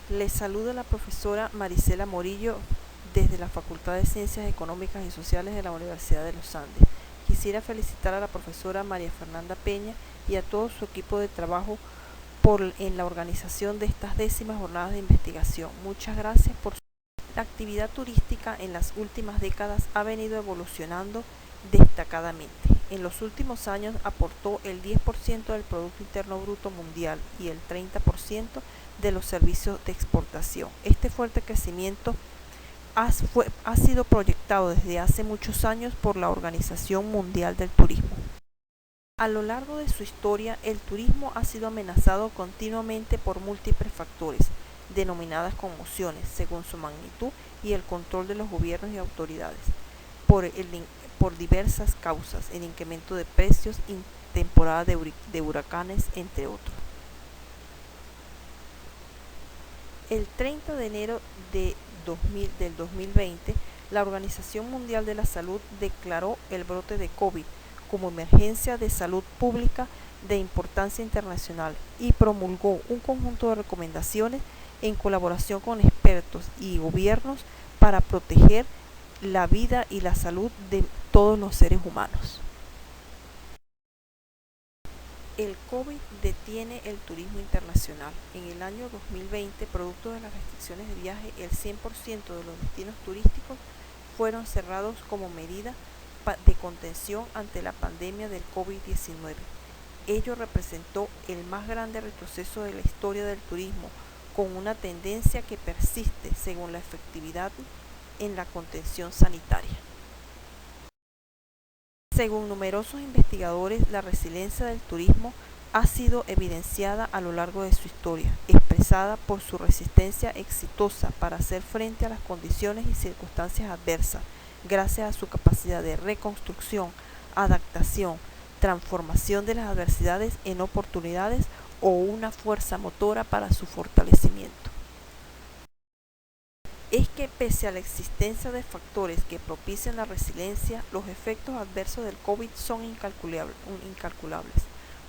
Les saluda la profesora Marisela Morillo desde la Facultad de Ciencias Económicas y Sociales de la Universidad de los Andes. Quisiera felicitar a la profesora María Fernanda Peña y a todo su equipo de trabajo en la organización de estas 10ª jornadas de investigación. Muchas gracias por su... La actividad turística en las últimas décadas ha venido evolucionando destacadamente. En los últimos años aportó el 10% del Producto Interno Bruto Mundial y el 30% de los servicios de exportación. Este fuerte crecimiento ha sido proyectado desde hace muchos años por la Organización Mundial del Turismo. A lo largo de su historia, el turismo ha sido amenazado continuamente por múltiples factores, denominadas conmociones, según su magnitud y el control de los gobiernos y autoridades, por diversas causas, el incremento de precios y temporada de huracanes, entre otros. El 30 de enero del 2020, la Organización Mundial de la Salud declaró el brote de COVID como emergencia de salud pública de importancia internacional y promulgó un conjunto de recomendaciones en colaboración con expertos y gobiernos para proteger la vida y la salud de todos los seres humanos. El COVID detiene el turismo internacional. En el año 2020, producto de las restricciones de viaje, el 100% de los destinos turísticos fueron cerrados como medida de contención ante la pandemia del COVID-19. Ello representó el más grande retroceso de la historia del turismo, con una tendencia que persiste según la efectividad en la contención sanitaria. Según numerosos investigadores, la resiliencia del turismo ha sido evidenciada a lo largo de su historia, expresada por su resistencia exitosa para hacer frente a las condiciones y circunstancias adversas, gracias a su capacidad de reconstrucción, adaptación, transformación de las adversidades en oportunidades o una fuerza motora para su fortalecimiento. Es que pese a la existencia de factores que propician la resiliencia, los efectos adversos del COVID son incalculables.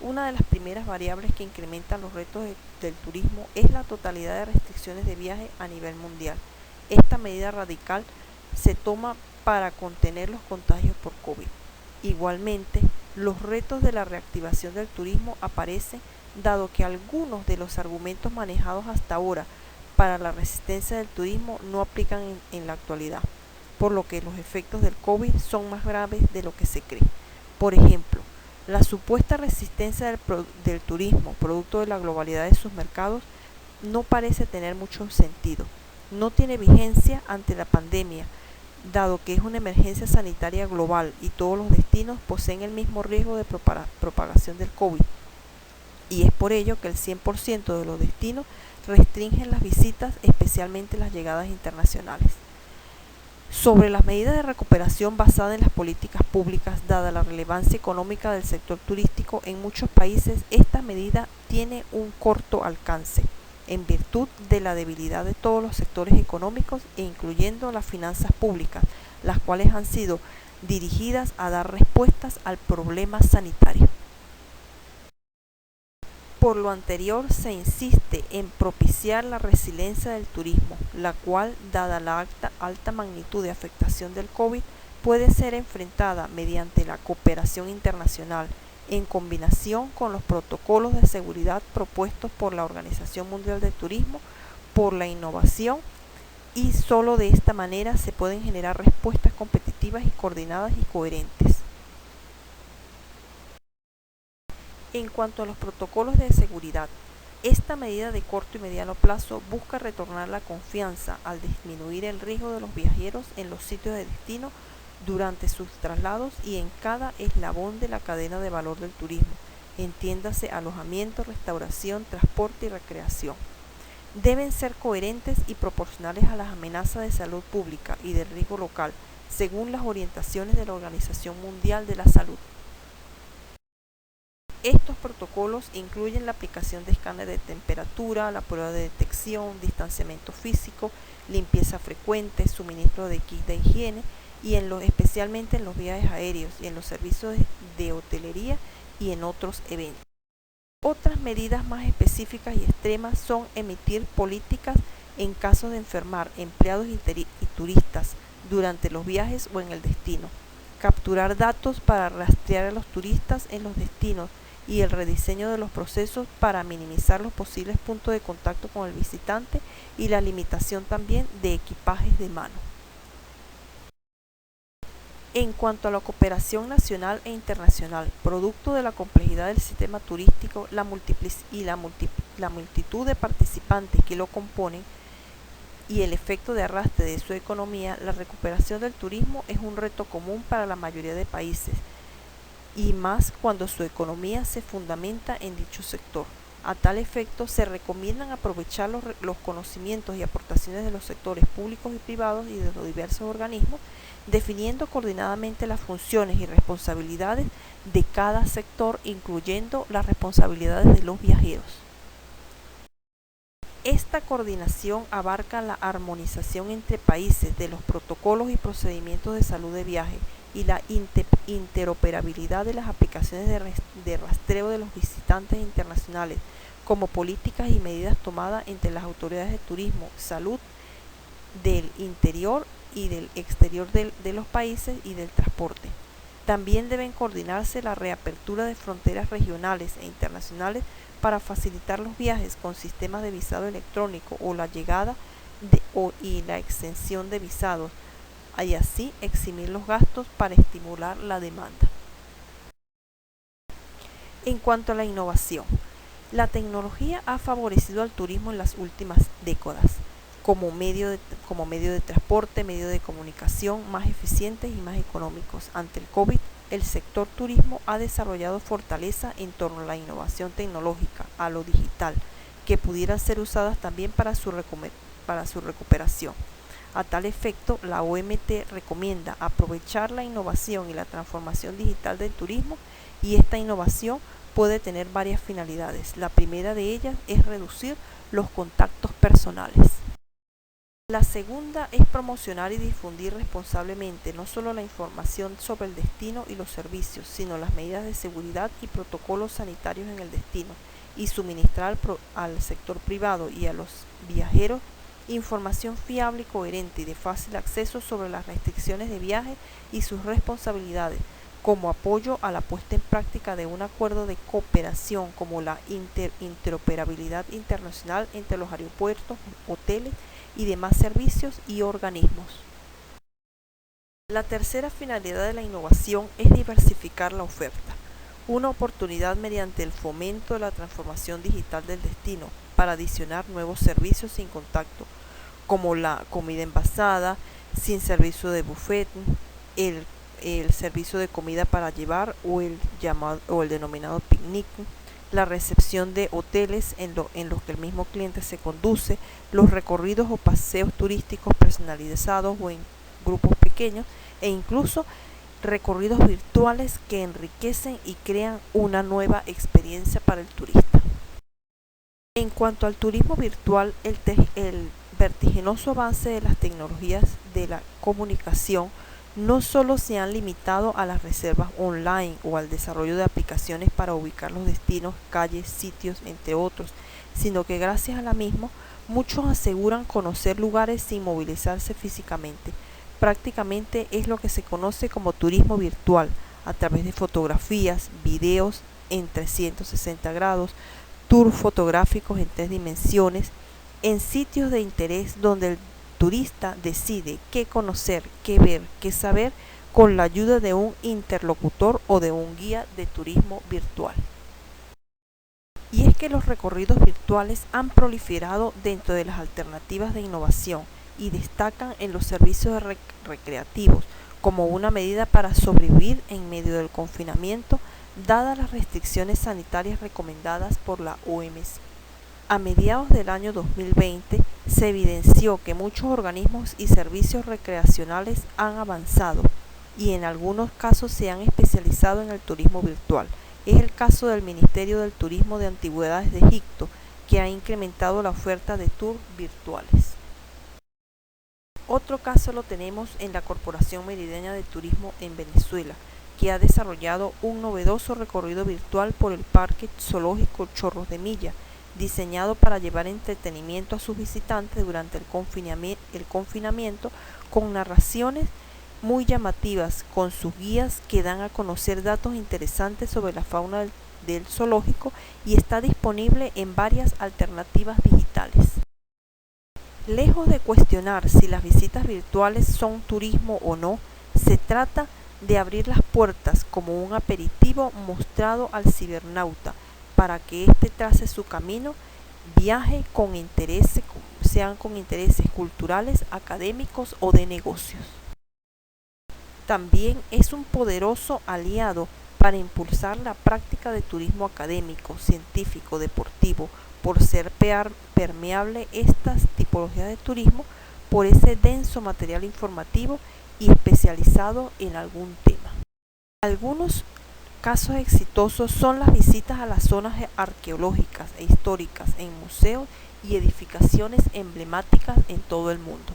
Una de las primeras variables que incrementan los retos del turismo es la totalidad de restricciones de viaje a nivel mundial. Esta medida radical se toma para contener los contagios por COVID. Igualmente, los retos de la reactivación del turismo aparecen dado que algunos de los argumentos manejados hasta ahora para la resistencia del turismo no aplican en la actualidad, por lo que los efectos del COVID son más graves de lo que se cree. Por ejemplo, la supuesta resistencia del turismo, producto de la globalidad de sus mercados, no parece tener mucho sentido. No tiene vigencia ante la pandemia, dado que es una emergencia sanitaria global y todos los destinos poseen el mismo riesgo de propagación del COVID. Y es por ello que el 100% de los destinos restringen las visitas, especialmente las llegadas internacionales. Sobre las medidas de recuperación basadas en las políticas públicas, dada la relevancia económica del sector turístico en muchos países, esta medida tiene un corto alcance, en virtud de la debilidad de todos los sectores económicos e incluyendo las finanzas públicas, las cuales han sido dirigidas a dar respuestas al problema sanitario. Por lo anterior, se insiste en propiciar la resiliencia del turismo, la cual, dada la alta magnitud de afectación del COVID, puede ser enfrentada mediante la cooperación internacional, en combinación con los protocolos de seguridad propuestos por la Organización Mundial del Turismo, por la innovación, y solo de esta manera se pueden generar respuestas competitivas y coordinadas y coherentes. En cuanto a los protocolos de seguridad, esta medida de corto y mediano plazo busca retornar la confianza al disminuir el riesgo de los viajeros en los sitios de destino durante sus traslados y en cada eslabón de la cadena de valor del turismo, entiéndase alojamiento, restauración, transporte y recreación. Deben ser coherentes y proporcionales a las amenazas de salud pública y del riesgo local, según las orientaciones de la Organización Mundial de la Salud. Estos protocolos incluyen la aplicación de escáner de temperatura, la prueba de detección, distanciamiento físico, limpieza frecuente, suministro de kits de higiene y especialmente en los viajes aéreos y en los servicios de hotelería y en otros eventos. Otras medidas más específicas y extremas son emitir políticas en caso de enfermar empleados y turistas durante los viajes o en el destino, capturar datos para rastrear a los turistas en los destinos y el rediseño de los procesos para minimizar los posibles puntos de contacto con el visitante y la limitación también de equipajes de mano. En cuanto a la cooperación nacional e internacional, producto de la complejidad del sistema turístico la multitud de participantes que lo componen y el efecto de arrastre de su economía, la recuperación del turismo es un reto común para la mayoría de países, y más cuando su economía se fundamenta en dicho sector. A tal efecto, se recomiendan aprovechar los conocimientos y aportaciones de los sectores públicos y privados y de los diversos organismos, definiendo coordinadamente las funciones y responsabilidades de cada sector, incluyendo las responsabilidades de los viajeros. Esta coordinación abarca la armonización entre países de los protocolos y procedimientos de salud de viaje y la interoperabilidad de las aplicaciones de rastreo de los visitantes internacionales, como políticas y medidas tomadas entre las autoridades de turismo, salud del interior y del exterior de los países y del transporte. También deben coordinarse la reapertura de fronteras regionales e internacionales para facilitar los viajes con sistemas de visado electrónico o la llegada y la exención de visados, y así eximir los gastos para estimular la demanda. En cuanto a la innovación, la tecnología ha favorecido al turismo en las últimas décadas como medio de transporte, medio de comunicación más eficientes y más económicos. Ante el COVID, el sector turismo ha desarrollado fortaleza en torno a la innovación tecnológica, a lo digital, que pudieran ser usadas también para su recuperación. A tal efecto, la OMT recomienda aprovechar la innovación y la transformación digital del turismo, y esta innovación puede tener varias finalidades. La primera de ellas es reducir los contactos personales. La segunda es promocionar y difundir responsablemente no solo la información sobre el destino y los servicios, sino las medidas de seguridad y protocolos sanitarios en el destino, y suministrar al sector privado y a los viajeros información fiable y coherente y de fácil acceso sobre las restricciones de viaje y sus responsabilidades, como apoyo a la puesta en práctica de un acuerdo de cooperación como la interoperabilidad internacional entre los aeropuertos, hoteles y demás servicios y organismos. La tercera finalidad de la innovación es diversificar la oferta, una oportunidad mediante el fomento de la transformación digital del destino para adicionar nuevos servicios sin contacto, como la comida envasada, sin servicio de buffet, el servicio de comida para llevar o el denominado picnic, la recepción de hoteles en los que el mismo cliente se conduce, los recorridos o paseos turísticos personalizados o en grupos pequeños, e incluso recorridos virtuales que enriquecen y crean una nueva experiencia para el turista. En cuanto al turismo virtual, el vertiginoso avance de las tecnologías de la comunicación no solo se han limitado a las reservas online o al desarrollo de aplicaciones para ubicar los destinos, calles, sitios, entre otros, sino que gracias a la misma, muchos aseguran conocer lugares sin movilizarse físicamente. Prácticamente es lo que se conoce como turismo virtual, a través de fotografías, videos en 360 grados, tours fotográficos en 3 dimensiones, en sitios de interés donde el turista decide qué conocer, qué ver, qué saber con la ayuda de un interlocutor o de un guía de turismo virtual. Y es que los recorridos virtuales han proliferado dentro de las alternativas de innovación y destacan en los servicios recreativos como una medida para sobrevivir en medio del confinamiento, dadas las restricciones sanitarias recomendadas por la OMS. A mediados del año 2020 se evidenció que muchos organismos y servicios recreacionales han avanzado y en algunos casos se han especializado en el turismo virtual. Es el caso del Ministerio del Turismo de Antigüedades de Egipto, que ha incrementado la oferta de tours virtuales. Otro caso lo tenemos en la Corporación Merideña de Turismo en Venezuela, que ha desarrollado un novedoso recorrido virtual por el Parque Zoológico Chorros de Milla, diseñado para llevar entretenimiento a sus visitantes durante el confinamiento con narraciones muy llamativas, con sus guías que dan a conocer datos interesantes sobre la fauna del zoológico, y está disponible en varias alternativas digitales. Lejos de cuestionar si las visitas virtuales son turismo o no, se trata de abrir las puertas como un aperitivo mostrado al cibernauta para que éste trace su camino, viaje con intereses, sean con intereses culturales, académicos o de negocios. También es un poderoso aliado para impulsar la práctica de turismo académico, científico, deportivo, por ser permeable estas tipologías de turismo por ese denso material informativo y especializado en algún tema. Algunos casos exitosos son las visitas a las zonas arqueológicas e históricas en museos y edificaciones emblemáticas en todo el mundo.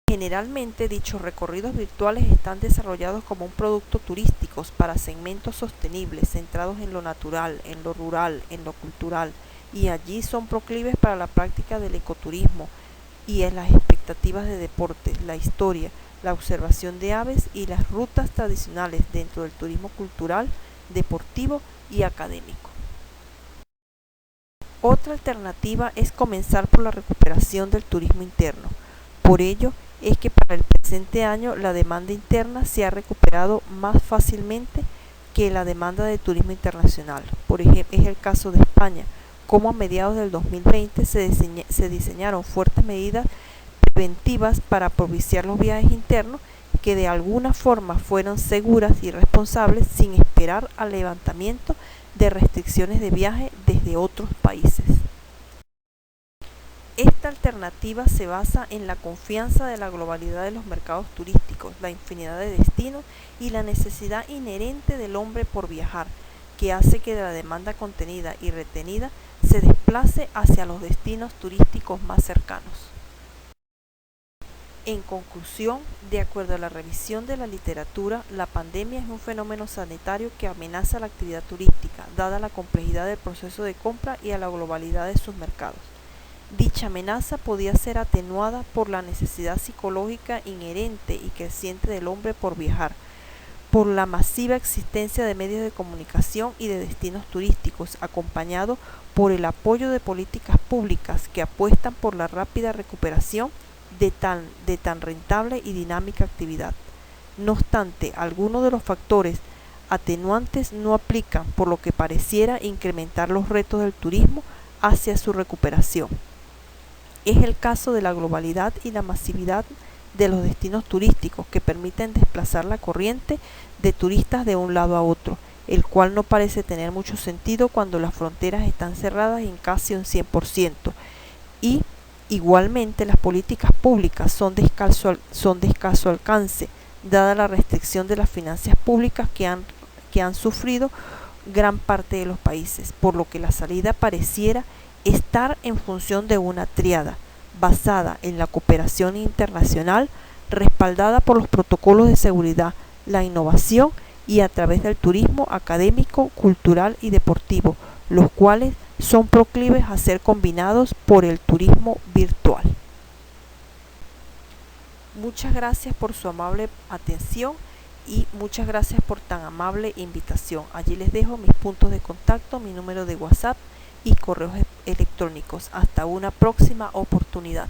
Generalmente dichos recorridos virtuales están desarrollados como un producto turístico para segmentos sostenibles, centrados en lo natural, en lo rural, en lo cultural, y allí son proclives para la práctica del ecoturismo y en las expectativas de deportes, la historia, la observación de aves y las rutas tradicionales dentro del turismo cultural, deportivo y académico. Otra alternativa es comenzar por la recuperación del turismo interno. Por ello es que para el presente año la demanda interna se ha recuperado más fácilmente que la demanda de turismo internacional. Por ejemplo, es el caso de España, como a mediados del 2020 se diseñaron fuertes medidas preventivas para propiciar los viajes internos que de alguna forma fueron seguras y responsables sin esperar al levantamiento de restricciones de viaje desde otros países. Esta alternativa se basa en la confianza de la globalidad de los mercados turísticos, la infinidad de destinos y la necesidad inherente del hombre por viajar, que hace que la demanda contenida y retenida se desplace hacia los destinos turísticos más cercanos. En conclusión, de acuerdo a la revisión de la literatura, la pandemia es un fenómeno sanitario que amenaza la actividad turística, dada la complejidad del proceso de compra y a la globalidad de sus mercados. Dicha amenaza podía ser atenuada por la necesidad psicológica inherente y creciente del hombre por viajar, por la masiva existencia de medios de comunicación y de destinos turísticos, acompañado por el apoyo de políticas públicas que apuestan por la rápida recuperación de tan rentable y dinámica actividad. No obstante, algunos de los factores atenuantes no aplican, por lo que pareciera incrementar los retos del turismo hacia su recuperación. Es el caso de la globalidad y la masividad de los destinos turísticos que permiten desplazar la corriente de turistas de un lado a otro, el cual no parece tener mucho sentido cuando las fronteras están cerradas en casi un 100%, y igualmente las políticas públicas son de escaso alcance, dada la restricción de las finanzas públicas que han sufrido gran parte de los países, por lo que la salida pareciera estar en función de una tríada basada en la cooperación internacional, respaldada por los protocolos de seguridad, la innovación y a través del turismo académico, cultural y deportivo, los cuales son proclives a ser combinados por el turismo virtual. Muchas gracias por su amable atención y muchas gracias por tan amable invitación. Allí les dejo mis puntos de contacto, mi número de WhatsApp y correos electrónicos. Hasta una próxima oportunidad.